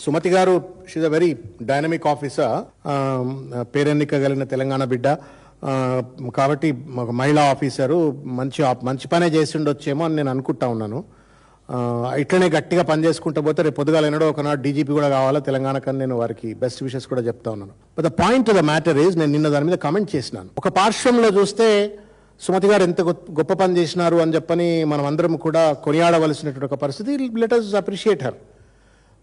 సుమతి గారు she's a very dynamic officer. పేరెన్నిక కలిగిన తెలంగాణ బిడ్డ కాబట్టి ఒక మహిళా ఆఫీసరు మంచి పనే చేసి ఉండొచ్చేమో అని నేను అనుకుంటా ఉన్నాను. ఇట్లనే గట్టిగా పనిచేసుకుంటూ పోతే రేపు పొద్దుగాల ఎన్నడో ఒకనాడు డీజీపీ కూడా కావాలా తెలంగాణకని నేను వారికి బెస్ట్ విషెస్ కూడా చెప్తా ఉన్నాను. But the point the matter is, నేను నిన్న దాని మీద కామెంట్ చేసినాను. ఒక పార్శ్వంలో చూస్తే సుమతి గారు ఎంత గొప్ప పని చేసినారు అని చెప్పని మనం అందరం కూడా కొనియాడవలసినటువంటి ఒక పరిస్థితి. Let us appreciate her.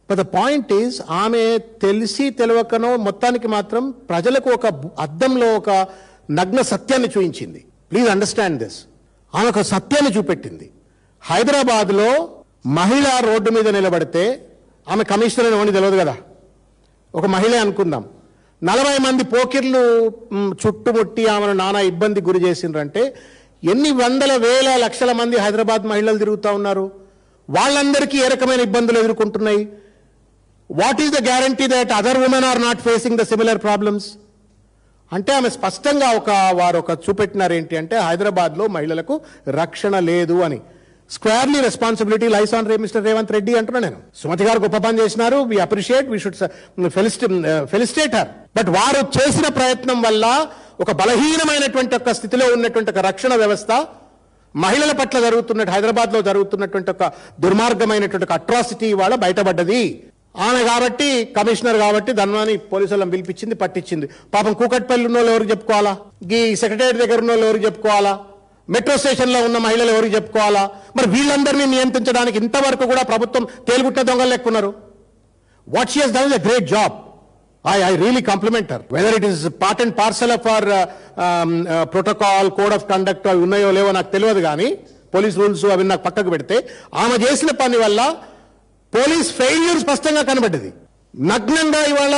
But the point is, ఆమె తెలిసి తెలియకనో మొత్తానికి మాత్రం ప్రజలకు ఒక అద్దంలో ఒక నగ్న సత్యాన్ని చూపించింది. Please understand this. ఆమె ఒక సత్యాన్ని చూపెట్టింది. హైదరాబాద్లో మహిళ రోడ్డు మీద నిలబడితే, ఆమె కమిషనర్ అని ఎవరిని తెలియదు కదా, ఒక మహిళ అనుకుందాం, 40 మంది పోకిర్లు చుట్టుముట్టి ఆమెను నానా ఇబ్బంది గురి చేసిండ్రంటే ఎన్ని వందల వేల లక్షల మంది హైదరాబాద్ మహిళలు తిరుగుతూ ఉన్నారు. వాళ్ళందరికీ ఏ రకమైన ఇబ్బందులు ఎదుర్కొంటున్నాయి? What is the guarantee that other women are not facing the similar problems? అంటే ఆమె స్పష్టంగా వారు చూపెట్టినారు ఏంటి అంటే, హైదరాబాద్లో మహిళలకు రక్షణ లేదు అని. Squarely responsibility lies on mister Revanth Reddy అంటున్నా నేను. సుమతి గారు గొప్ప పని చేసినారు, we appreciate, we should felicitate her. But వారు చేసిన ప్రయత్నం వల్ల ఒక బలహీనమైనటువంటి ఒక స్థితిలో ఉన్నటువంటి ఒక రక్షణ వ్యవస్థ, మహిళల పట్ల హైదరాబాద్లో జరుగుతున్నటువంటి ఒక దుర్మార్గమైనటువంటి ఒక అట్రాసిటీ ఇవాళ బయటపడ్డది. ఆమె కాబట్టి, కమిషనర్ కాబట్టి ధన్వాని పోలీసులను పిలిపించింది, పట్టించింది. పాపం కూకట్పల్లి ఉన్న వాళ్ళు ఎవరికి చెప్పుకోవాలా? ఈ సెక్రటరీ దగ్గర ఉన్న వాళ్ళు ఎవరికి చెప్పుకోవాలా? మెట్రో స్టేషన్లో ఉన్న మహిళలు ఎవరికి చెప్పుకోవాలా? మరి వీళ్ళందరినీ నియంత్రించడానికి ఇంతవరకు కూడా ప్రభుత్వం తేలుగుట్టిన దొంగలు లెక్కున్నారు. What she has done is a great job. I really compliment her. Whether it is part and parcel of our protocol, code of conduct అవి ఉన్నాయో లేవో నాకు తెలియదు, కానీ పోలీస్ రూల్స్ అవి నాకు పక్కకు పెడితే ఆమె చేసిన పని వల్ల పోలీస్ ఫెయిల్యూర్ స్పష్టంగా కనబడ్డది. నగ్నంగా ఇవాళ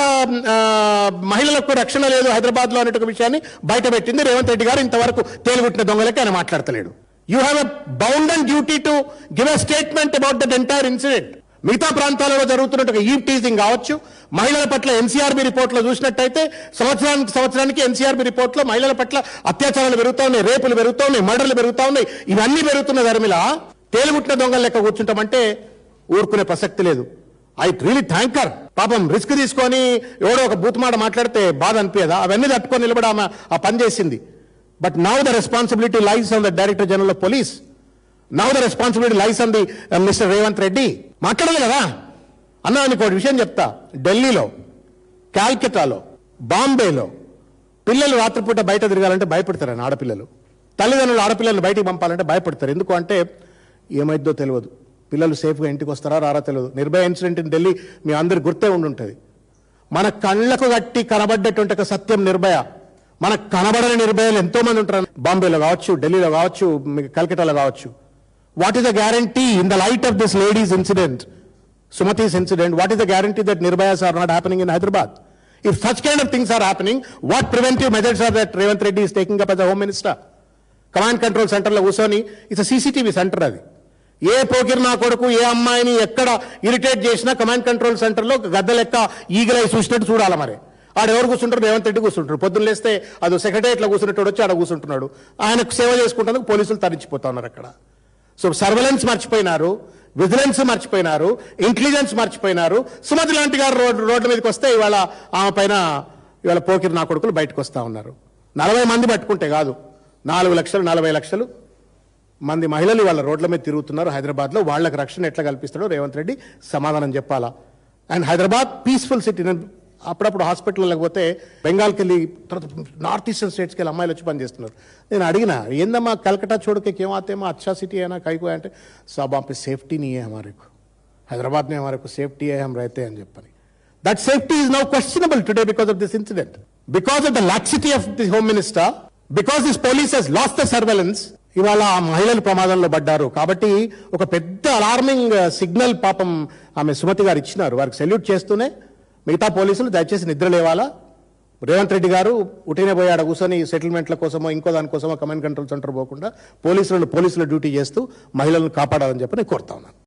మహిళలకు రక్షణ లేదు హైదరాబాద్లో అనే ఒక విషయాన్ని బయట పెట్టింది రేవంత్ రెడ్డి గారు. ఇంతవరకు తేలుగుట్టిన దొంగలకి ఆయన మాట్లాడతలేడు. You have a bound and duty to give a statement about that entire incident. మిగతా ప్రాంతాలలో జరుగుతున్నట్టు ఈవ్ టీజింగ్ కావచ్చు, మహిళల పట్ల ఎన్సీఆర్బీ రిపోర్ట్లో చూసినట్టయితే సంవత్సరానికి ఎన్సీఆర్బీ రిపోర్ట్లో మహిళల పట్ల అత్యాచారాలు పెరుగుతూ ఉన్నాయి, రేపులు పెరుగుతూ ఉన్నాయి, మర్డర్లు పెరుగుతూ ఉన్నాయి. ఇవన్నీ పెరుగుతున్న ధర్మిలా తేలుగుట్టిన దొంగల లెక్క కూర్చుంటామంటే ఊరుకునే ప్రసక్తి లేదు. I really thank her. పాపం రిస్క్ తీసుకొని ఎవడో ఒక బూత్ మాట మాట్లాడితే బాధ అనిపించదా? అవన్నీ తట్టుకొని నిలబడి ఆమె ఆ పని చేసింది. But now the responsibility lies on the director general of police. Now the responsibility lies on the mister Revanth Reddy. మాట్లాడదు కదా అన్న. నీకు ఒక విషయం చెప్తా. ఢిల్లీలో, కాల్కటాలో, బాంబేలో పిల్లలు రాత్రిపూట బయట తిరగాలంటే భయపడతారని ఆడపిల్లలు. తల్లిదండ్రులు ఆడపిల్లలను బయటికి పంపాలంటే భయపడతారు. ఎందుకు అంటే ఏమైద్దో తెలియదు, పిల్లలు సేఫ్గా ఇంటికి వస్తారా రారా తెలియదు. నిర్భయ ఇన్సిడెంట్ ఇన్ ఢిల్లీ మీ అందరు గుర్తే ఉండుంటుంది. మన కళ్ళకు గట్టి కనబడ్డటువంటి ఒక సత్యం నిర్భయ. మనకు కనబడని నిర్భయాలు ఎంతో మంది ఉంటారు, బాంబేలో కావచ్చు, ఢిల్లీలో కావచ్చు, కల్కటాలో కావచ్చు. What is the guarantee in the light of this lady's incident, Sumati's incident, what is the guarantee that Nirbhayas are not happening in Hyderabad? If such kind of things are happening, what preventive measures are that Revanth Reddy is taking up as a Home Minister? Command Control Center lo usoni, it's a CCTV center adi. ఏ పోకిర్ నా కొడుకు ఏ అమ్మాయిని ఎక్కడ irritate చేసినా command control సెంటర్లో గద్ద లెక్క ఈగలై చూసినట్టు చూడాలి. మరి ఆడెవరు కూర్చుంటారు? రేవంత్ రెడ్డి కూర్చుంటారు. పొద్దున్న లేస్తే అది సెక్రటరియట్లో కూర్చున్నట్టు వచ్చి ఆడ కూర్చుంటున్నాడు. ఆయనకు సేవ చేసుకుంటానికి పోలీసులు తరించిపోతా ఉన్నారు అక్కడ. సో సర్వేలెన్స్ మర్చిపోయినారు, విజిలెన్స్ మర్చిపోయినారు, ఇంటెలిజెన్స్ మర్చిపోయినారు. సుమతి లాంటి గారు రోడ్ల మీదకి వస్తే ఇవాళ ఆమె పైన ఇవాళ పోకిరి నా కొడుకులు బయటకు వస్తూ ఉన్నారు. 40 మంది పట్టుకుంటే కాదు, 4 లక్షలు 40 లక్షలు మంది మహిళలు ఇవాళ రోడ్ల మీద తిరుగుతున్నారు హైదరాబాద్లో. వాళ్ళకి రక్షణ ఎట్లా కల్పిస్తాడో రేవంత్ రెడ్డి సమాధానం చెప్పాలా. And Hyderabad peaceful city. అప్పుడప్పుడు హాస్పిటల్ లేకపోతే బెంగాల్కి వెళ్ళి తర్వాత నార్త్ ఈస్టర్న్ స్టేట్స్కి వెళ్ళి అమ్మాయిలు వచ్చి పనిచేస్తున్నారు. నేను అడిగినా, ఏందమ్మా కలకత్తా छोड़के क्यों आते हैं? अच्छा सिटी है ना, कहीं को అంటే सब वहाँ पे सेफ्टी नहीं है हमारे को, हैदराबाद में हमारे को सेफ्टी है, हम रहते हैं అని చెప్పని. That safety is now questionable today because of this incident, because of the laxity of the home minister, because this police has lost the surveillance. ఇవాళ ఆ మహిళలు ప్రమాదంలో పడ్డారు. కాబట్టి ఒక పెద్ద అలార్మింగ్ సిగ్నల్ పాపం ఆమె సుమతి గారు ఇచ్చినారు. వారికి సెల్యూట్ చేస్తూనే మిగతా పోలీసులు దయచేసి నిద్ర లేవాలా. రేవంత్ రెడ్డి గారు ఉట్టినే పోయి ఆడ కూర్చొని సెటిల్మెంట్ల కోసమో ఇంకో దానికోసమో కమాండ్ కంట్రోల్ సెంటర్ పోకుండా పోలీసుల డ్యూటీ చేస్తూ మహిళలను కాపాడాలని చెప్పి నేను కోరుతా ఉన్నాను.